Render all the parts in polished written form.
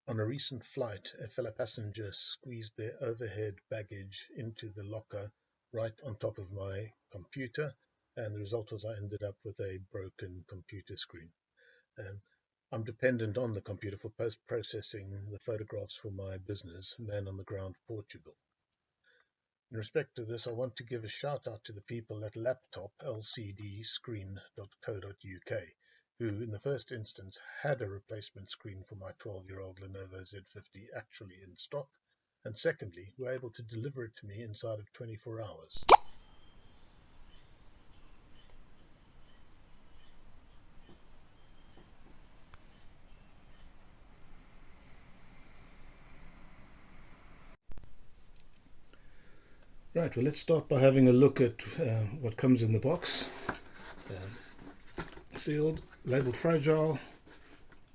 On a recent flight, a fellow passenger squeezed their overhead baggage into the locker right on top of my computer, and the result was I ended up with a broken computer screen. Um, I'm dependent on the computer for post-processing the photographs for my business, Man on the Ground Portugal. In respect to this, I want to give a shout out to the people at laptoplcdscreen.co.uk, who in the first instance had a replacement screen for my 12-year-old Lenovo Z50 actually in stock, and secondly, were able to deliver it to me inside of 24 hours. Right, well, let's start by having a look at what comes in the box. Sealed, labelled fragile,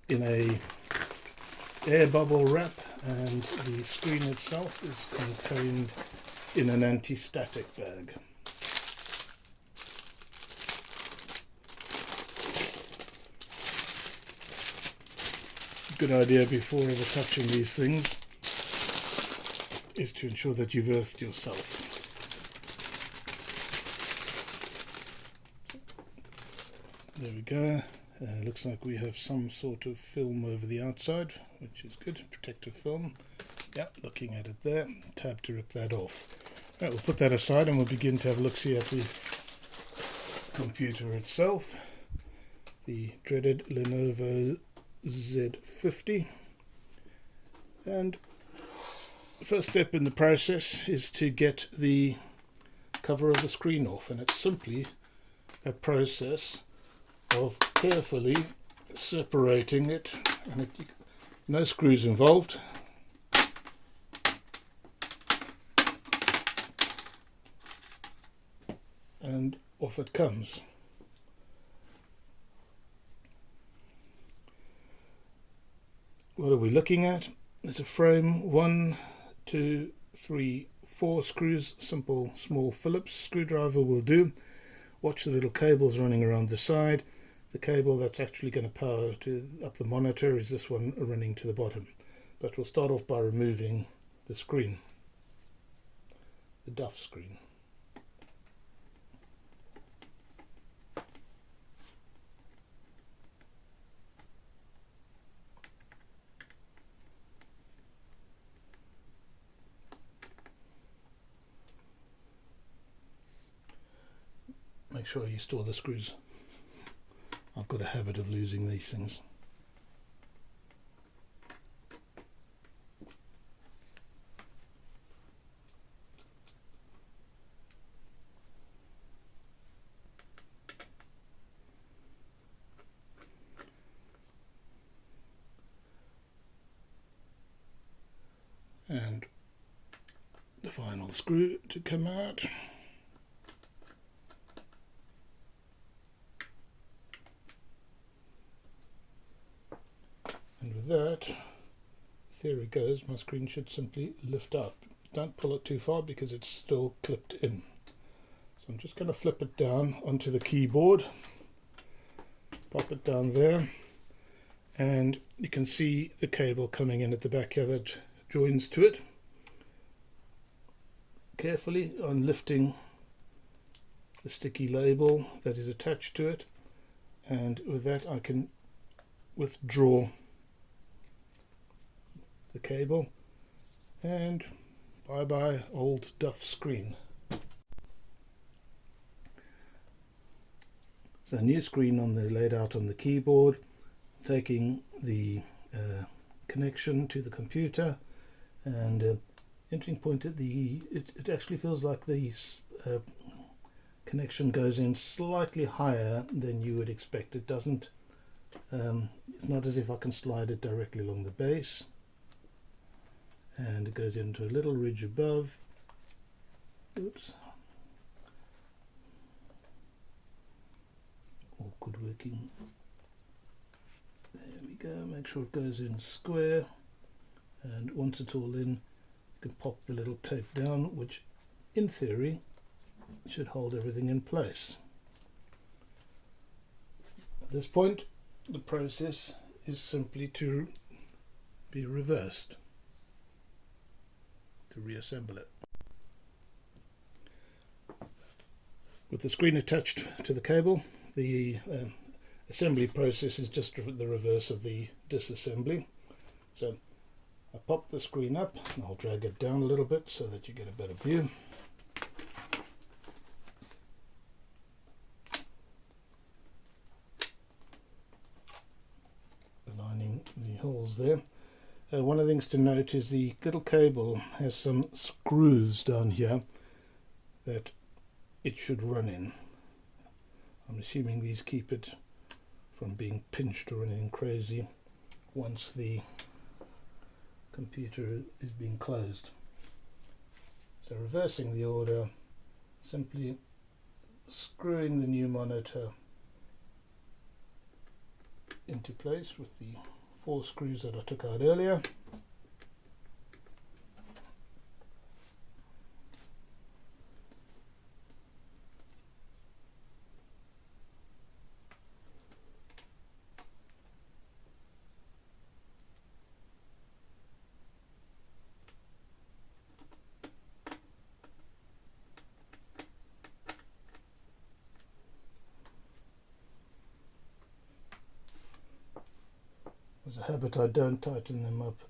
in a air bubble wrap, and the screen itself is contained in an anti-static bag. Good idea before ever touching these things is to ensure that you've earthed yourself. There we go. Looks like we have some sort of film over the outside, which is good. Protective film. Yeah, looking at it there. Tab to rip that off. Right, we'll put that aside and we'll begin to have a look-see at the computer itself. The dreaded Lenovo Z50. And the first step in the process is to get the cover of the screen off, and it's simply a process of carefully separating it, and no screws involved. And off it comes. What are we looking at? There's a frame, 1, 2, 3, 4 screws, simple small Phillips screwdriver will do. Watch the little cables running around the side. The cable that's actually going to power up the monitor is this one running to the bottom. But we'll start off by removing the screen, the duff screen. Make sure you store the screws. I've got a habit of losing these things. And the final screw to come out. And with that, theory goes, my screen should simply lift up. Don't pull it too far because it's still clipped in. So I'm just going to flip it down onto the keyboard, pop it down there, and you can see the cable coming in at the back here that joins to it. Carefully on lifting the sticky label that is attached to it, and with that I can withdraw the cable, and bye bye old duff screen. So a new screen laid out on the keyboard, taking the connection to the computer, and interesting point at it actually feels like the connection goes in slightly higher than you would expect. It doesn't, it's not as if I can slide it directly along the base. And it goes into a little ridge above. Oops. Awkward working. There we go. Make sure it goes in square. And once it's all in, you can pop the little tape down, which in theory should hold everything in place. At this point, the process is simply to be reversed to reassemble it. With the screen attached to the cable, the assembly process is just the reverse of the disassembly. So I pop the screen up and I'll drag it down a little bit so that you get a better view. Aligning the holes there. One of the things to note is the little cable has some screws down here that it should run in. I'm assuming these keep it from being pinched or anything crazy once the computer is being closed. So reversing the order, simply screwing the new monitor into place with the 4 screws that I took out earlier. As a habit, I don't tighten them up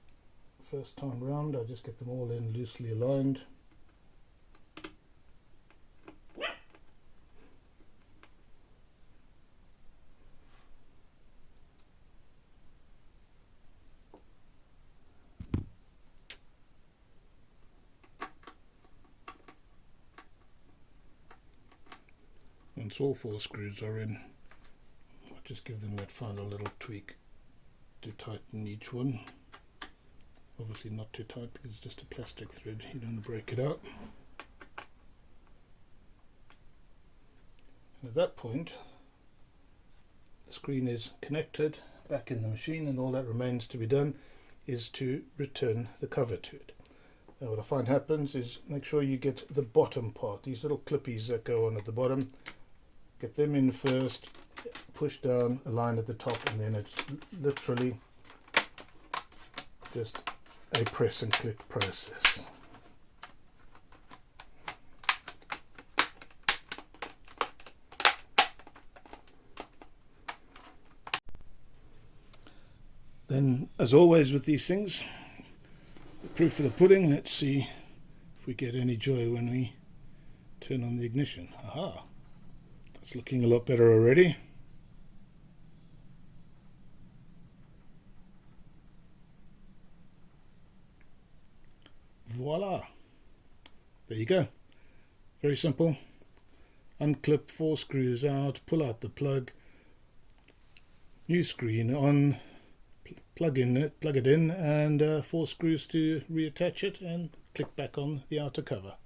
first time round, I just get them all in loosely aligned. Once all 4 screws are in, I'll just give them that final little tweak to tighten each one. Obviously not too tight because it's just a plastic thread, you don't want to break it out. And at that point the screen is connected back in the machine, and all that remains to be done is to return the cover to it. Now what I find happens is make sure you get the bottom part, these little clippies that go on at the bottom, get them in first, push down, align at the top, and then it's literally just a press and click process. Then, as always with these things, the proof of the pudding, let's see if we get any joy when we turn on the ignition. Aha! That's looking a lot better already. Voila! There you go. Very simple. Unclip 4 screws out, pull out the plug, new screen on, plug it in, and 4 screws to reattach it, and click back on the outer cover.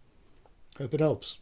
Hope it helps.